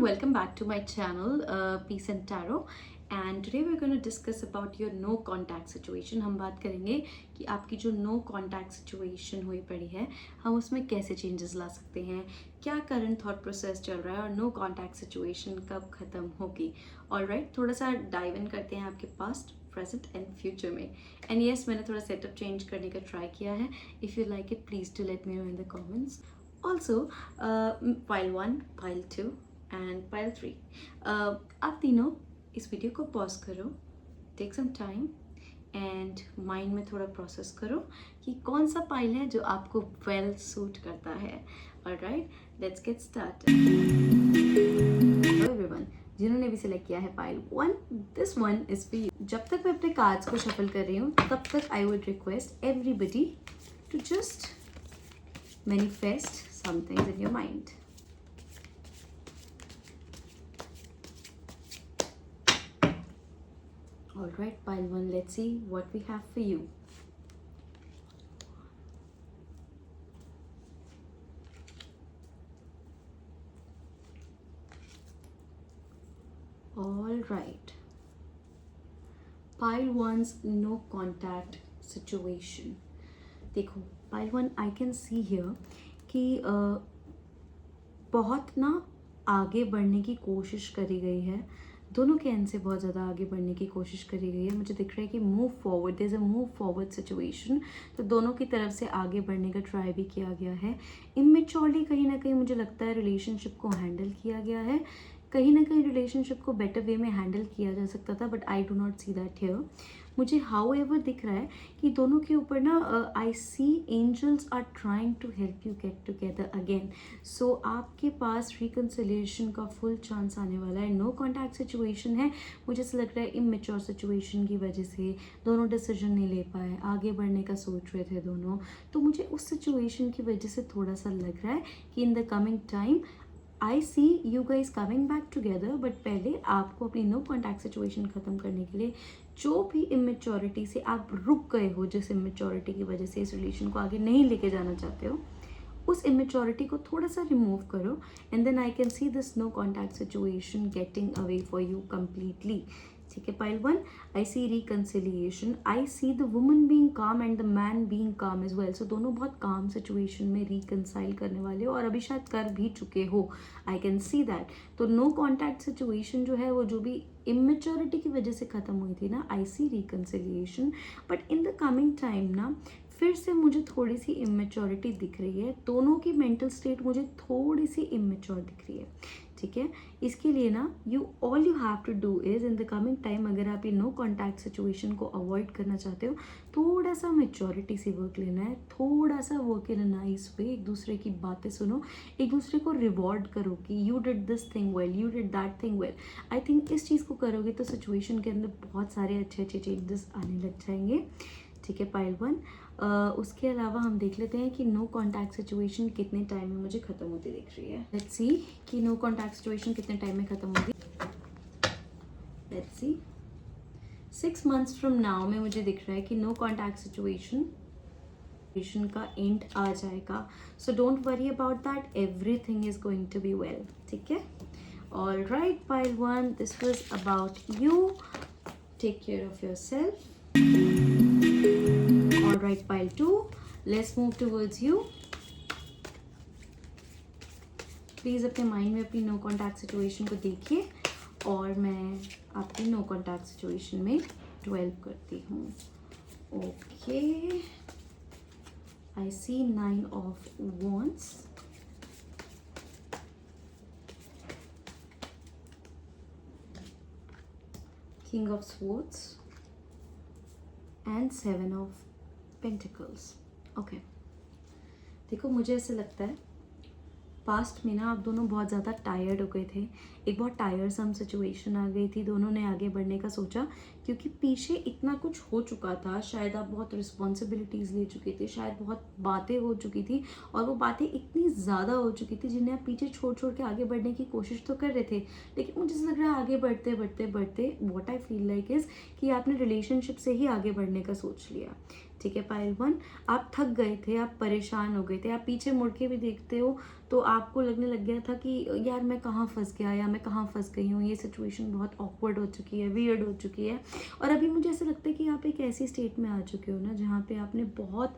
welcome back to my channel Peace and Tarot. And today we're going to discuss about your no contact situation. हम बात करेंगे कि आपकी जो no contact situation हुई पड़ी है हम उसमें कैसे changes ला सकते हैं, क्या current thought process चल रहा है और no contact situation कब ख़त्म होगी. Alright, थोड़ा सा dive in करते हैं आपके past, present and future में. And yes, मैंने थोड़ा setup change करने का try किया है. If you like it, please do let me know in the comments. Also, pile 1, pile 2 and pile 3. आप तीनों इस वीडियो को पॉज करो, take some time and mind में थोड़ा प्रोसेस करो कि कौन सा पाइल है जो आपको वेल सूट करता है. Alright, let's get started. Hello everyone, जिन्होंने भी सिलेक्ट किया है pile 1, this one is for you. जब तक मैं अपने कार्ड्स को शफल कर रही हूँ तब तक I would request everybody to just manifest something in your mind. Alright, pile 1, let's see what we have for you. Alright, pile 1's no contact situation. देखो pile 1, I can see here कि बहुत ना आगे बढ़ने की कोशिश करी गई है, दोनों के एंड से बहुत ज़्यादा आगे बढ़ने की कोशिश करी गई है. मुझे दिख रहा है कि move forward, there is a move forward situation. तो दोनों की तरफ से आगे बढ़ने का ट्राई भी किया गया है. इमेच्योरली कहीं ना कहीं मुझे लगता है रिलेशनशिप को हैंडल किया गया है. कहीं ना कहीं रिलेशनशिप को बेटर वे में हैंडल किया जा सकता था, but I do not see that here. मुझे हाउ एवर दिख रहा है कि दोनों के ऊपर ना I see angels are trying to help you get together again. So आपके पास रिकन्सिलिएशन का फुल चांस आने वाला है. नो कॉन्टैक्ट सिचुएशन है. मुझे ऐसा लग रहा है इमेच्योर सिचुएशन की वजह से दोनों डिसीजन नहीं ले पाए, आगे बढ़ने का सोच रहे थे दोनों. तो मुझे उस सिचुएशन की वजह से थोड़ा सा लग रहा है कि in the coming time I see you guys coming back together. But पहले आपको अपनी नो कॉन्टैक्ट सिचुएशन ख़त्म करने के लिए जो भी इमेच्योरिटी से आप रुक गए हो, जिस इमेच्योरिटी की वजह से इस रिलेशन को आगे नहीं लेके जाना चाहते हो, उस इमेच्योरिटी को थोड़ा सा रिमूव करो. And then I can see this no contact situation getting away for you completely. ठीक है, pile 1, I see reconciliation, I see the woman being calm and the man being calm as well. So दोनों बहुत काम situation में reconcile करने वाले हो और अभी शायद कर भी चुके हो. आई कैन सी दैट. तो नो कॉन्टैक्ट सिचुएशन जो है वो जो भी इमेच्योरिटी की वजह से ख़त्म हुई थी ना, I see reconciliation. But in the coming time ना फिर से मुझे थोड़ी सी इमेच्योरिटी दिख रही है. दोनों की मेंटल स्टेट मुझे थोड़ी सी इमेच्योर दिख रही है. ठीक है, इसके लिए ना all you have to do is in the coming time, अगर आप ये नो कॉन्टैक्ट सिचुएशन को अवॉइड करना चाहते हो, थोड़ा सा मेच्योरिटी से वर्क लेना है. थोड़ा सा work in a nice way. एक दूसरे की बातें सुनो, एक दूसरे को रिवॉर्ड करो कि you did this thing well, you did that thing well. I think इस चीज़ को करोगे तो सिचुएशन के अंदर बहुत सारे अच्छे अच्छे चेंजेस आने लग जाएंगे. ठीक है, पाइल 1. उसके अलावा हम देख लेते हैं कि नो कॉन्टैक्ट सिचुएशन कितने टाइम में मुझे ख़त्म होती दिख रही है. लेट्स सी कि नो कॉन्टैक्ट सिचुएशन कितने टाइम में ख़त्म होगी. Let's see, 6 months from now में मुझे दिख रहा है कि नो कॉन्टैक्ट सिचुएशन का एंड आ जाएगा. So don't worry about that, everything is going to be well. ठीक है, all right, pile 1, this was about you. Take care of your self. Alright, pile 2, let's move towards you. Please अपने mind में अपनी no contact situation को देखिए और मैं आपकी नो कॉन्टैक्ट सिचुएशन में ड्वेल करती हूँ. Okay, I see 9 of Wands, King of Swords and 7 of Pentacles. Okay, देखो मुझे ऐसा लगता है पास्ट में ना आप दोनों बहुत ज़्यादा टायर्ड हो गए थे. एक बहुत टायरसम सिचुएशन आ गई थी. दोनों ने आगे बढ़ने का सोचा क्योंकि पीछे इतना कुछ हो चुका था. शायद आप बहुत रिस्पॉन्सिबिलिटीज़ ले चुके थे, शायद बहुत बातें हो चुकी थी और वो बातें इतनी ज़्यादा हो चुकी थी जिन्हें आप पीछे छोड़ छोड़ के आगे बढ़ने की कोशिश तो कर रहे थे. लेकिन मुझे ऐसा लग रहा है आगे बढ़ते बढ़ते बढ़ते what I feel like is कि आपने रिलेशनशिप से ही आगे बढ़ने का सोच लिया. ठीक है। पाइल 1, आप थक गए थे, आप परेशान हो गए थे, आप पीछे मुड़ के भी देखते हो तो आपको लगने लग गया था कि यार मैं कहाँ फंस गया या मैं कहाँ फंस गई हूँ, ये सिचुएशन बहुत ऑकवर्ड हो चुकी है, वियर्ड हो चुकी है। और अभी मुझे ऐसा लगता है कि आप एक ऐसी स्टेट में आ चुके हो ना जहाँ पे आपने बहुत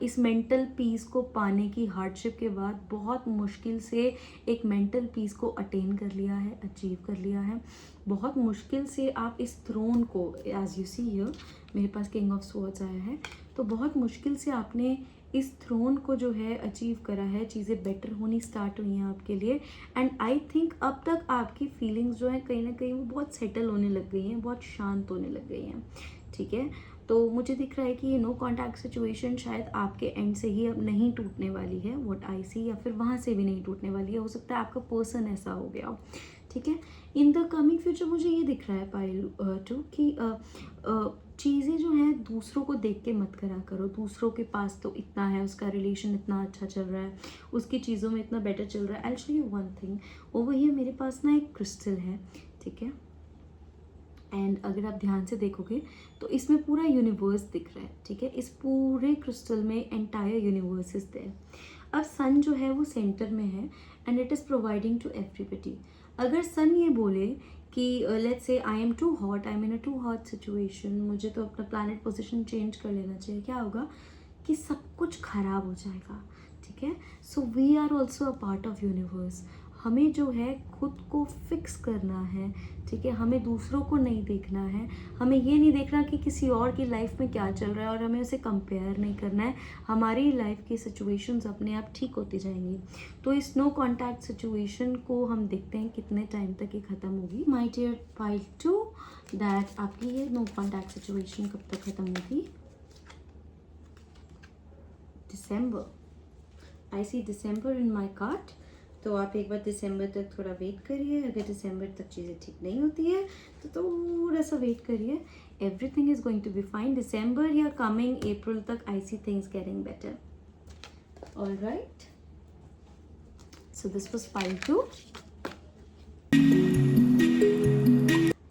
इस मेंटल पीस को पाने की हार्डशिप के बाद बहुत मुश्किल से एक मेंटल पीस को अटेन कर लिया है, अचीव कर लिया है। बहुत मुश्किल से आप इस थ्रोन को, एज यू सी हियर मेरे पास किंग ऑफ स्वॉर्ड्स आया है, तो बहुत मुश्किल से आपने इस थ्रोन को जो है अचीव करा है। चीज़ें बेटर होनी स्टार्ट हुई हैं आपके लिए। एंड आई थिंक अब तक आपकी फीलिंग्स जो है कहीं ना कहीं वो बहुत सेटल होने लग गई हैं, बहुत शांत होने लग गई हैं, ठीक है। तो मुझे दिख रहा है कि ये नो कॉन्टैक्ट सिचुएशन शायद आपके एंड से ही अब नहीं टूटने वाली है, व्हाट आई सी, या फिर वहाँ से भी नहीं टूटने वाली है। हो सकता है आपका पर्सन ऐसा हो गया हो, ठीक है। इन द कमिंग फ्यूचर मुझे ये दिख रहा है पाइल 2 कि चीज़ें जो हैं दूसरों को देख के मत करा करो। दूसरों के पास तो इतना है, उसका रिलेशन इतना अच्छा चल रहा है, उसकी चीज़ों में इतना बेटर चल रहा है। I show you one thing, over here मेरे पास ना एक क्रिस्टल है, ठीक है। एंड अगर आप ध्यान से देखोगे तो इसमें पूरा यूनिवर्स दिख रहा है, ठीक है। इस पूरे क्रिस्टल में एंटायर यूनिवर्स इज देयर। अब सन जो है वो सेंटर में है and it is providing to everybody. अगर सन ये बोले कि let's say I am too hot, I am in a too hot situation, मुझे तो अपना प्लैनेट पोजीशन चेंज कर लेना चाहिए, क्या होगा कि सब कुछ खराब हो जाएगा, ठीक है। So we are also a part of universe. हमें जो है खुद को फिक्स करना है, ठीक है। हमें दूसरों को नहीं देखना है, हमें ये नहीं देखना कि किसी और की लाइफ में क्या चल रहा है और हमें उसे कंपेयर नहीं करना है। हमारी लाइफ की सिचुएशंस अपने आप ठीक होती जाएंगी। तो इस नो कॉन्टैक्ट सिचुएशन को हम देखते हैं कितने टाइम तक ये ख़त्म होगी। माय डियर पाइल 2, दैट आपकी ये नो कॉन्टैक्ट सिचुएशन कब तक ख़त्म होगी? दिसंबर। आई सी दिसंबर इन माई कार्ड। तो आप एक बार दिसंबर तक थोड़ा वेट करिए। अगर दिसंबर तक चीज़ें ठीक नहीं होती है तो थोड़ा सा वेट करिए। Everything is going to be fine. दिसंबर या कमिंग अप्रैल तक I see things getting better. All right, so this was pile 2।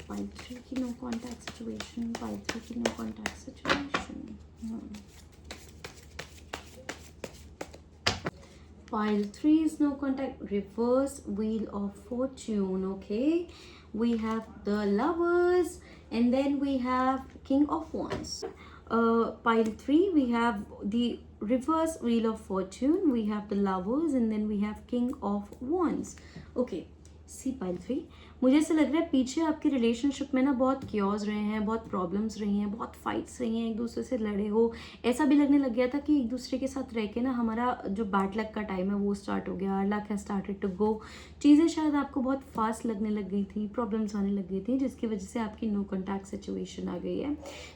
Pile 3 की नो कॉन्टैक्ट सिचुएशन, पाइल 3 की no contact situation. Pile 3 is no contact, reverse wheel of fortune, okay. We have the lovers and then we have king of wands. Pile 3 we have the reverse wheel of fortune, we have the lovers and then we have king of wands, okay. See pile 3, मुझे ऐसा लग रहा है पीछे आपके relationship में ना बहुत क्योर्स रहे हैं, बहुत प्रॉब्लम्स रही हैं, बहुत फाइट्स रही हैं, एक दूसरे से लड़े हो। ऐसा भी लगने लग गया था कि एक दूसरे के साथ रह के ना हमारा जो बैड लक का टाइम है वो स्टार्ट हो गया, luck has started to go. चीज़ें शायद आपको बहुत फास्ट लगने लग गई थी, प्रॉब्लम्स आने लग गई थी, जिसकी वजह से आपकी नो कॉन्टैक्ट सिचुएशन आ गई है।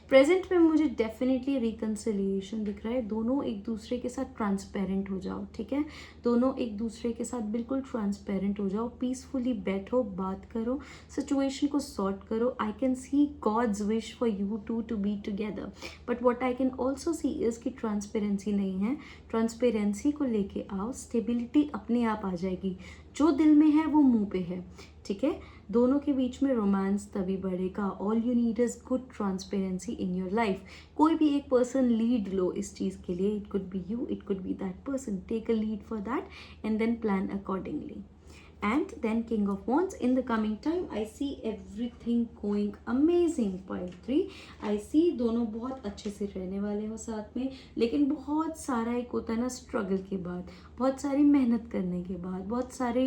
प्रेजेंट में मुझे डेफिनेटली रिकन्सिलिएशन दिख रहा है। दोनों एक दूसरे के साथ ट्रांसपेरेंट हो जाओ, ठीक है। दोनों एक दूसरे के साथ बिल्कुल ट्रांसपेरेंट हो जाओ, पीसफुली बैठो, बात करो, सिचुएशन को सॉर्ट करो। I can see God's wish for you to be together, but what I can also see is कि ट्रांसपेरेंसी नहीं है। ट्रांसपेरेंसी को लेके आओ, स्टेबिलिटी अपने आप आ जाएगी। जो दिल में है वो मुंह पे है, ठीक है। दोनों के बीच में रोमांस तभी बढ़ेगा। All you need is good transparency in your life. कोई भी एक पर्सन लीड लो इस चीज़ के लिए, it could be you, it could be that person. Take a lead for that and then plan accordingly. And then king of wands, in the coming time I see everything going amazing. Pile 3, I see दोनों बहुत अच्छे से रहने वाले हो साथ में, लेकिन बहुत सारा एक होता है ना स्ट्रगल के बाद, बहुत सारी मेहनत करने के बाद, बहुत सारे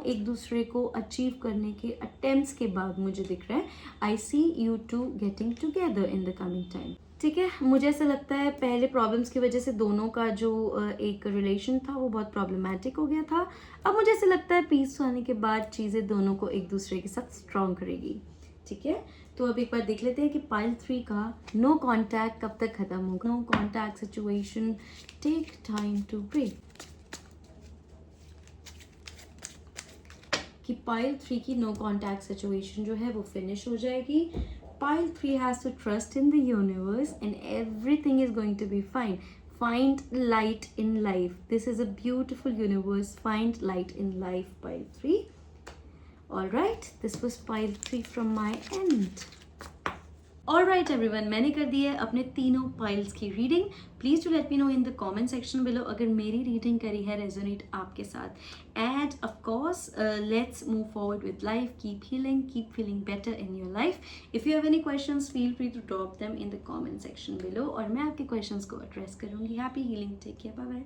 एक दूसरे को अचीव करने के अटेम्प्ट्स के बाद मुझे दिख रहा है I see you two getting together in the coming time, ठीक है। मुझे ऐसा लगता है पहले प्रॉब्लम्स की वजह से दोनों का जो एक रिलेशन था वो बहुत प्रॉब्लमैटिक हो गया था। अब मुझे ऐसा लगता है पीस आने के बाद चीज़ें दोनों को एक दूसरे के साथ स्ट्रॉन्ग करेगी, ठीक है। तो अब एक बार देख लेते हैं कि पाइल 3 का नो कॉन्टैक्ट कब तक खत्म होगा। No contact situation, take time to break. कि पाइल 3 की नो कॉन्टैक्ट सिचुएशन जो है वो फिनिश हो जाएगी। Pile 3 has to trust in the universe and everything is going to be fine. Find light in life. This is a beautiful universe. Find light in life, Pile 3. Alright, this was Pile 3 from my end. Alright everyone, मैंने कर दी है अपने तीनों piles की reading. Please to let me know in the comment section below अगर मेरी reading करी है रेजोनेट आपके साथ। And of course let's move forward with life, keep feeling better in your life. If you have any questions feel free to drop them in the comment section below और मैं आपके questions को address करूंगी। Happy healing, take care, bye bye.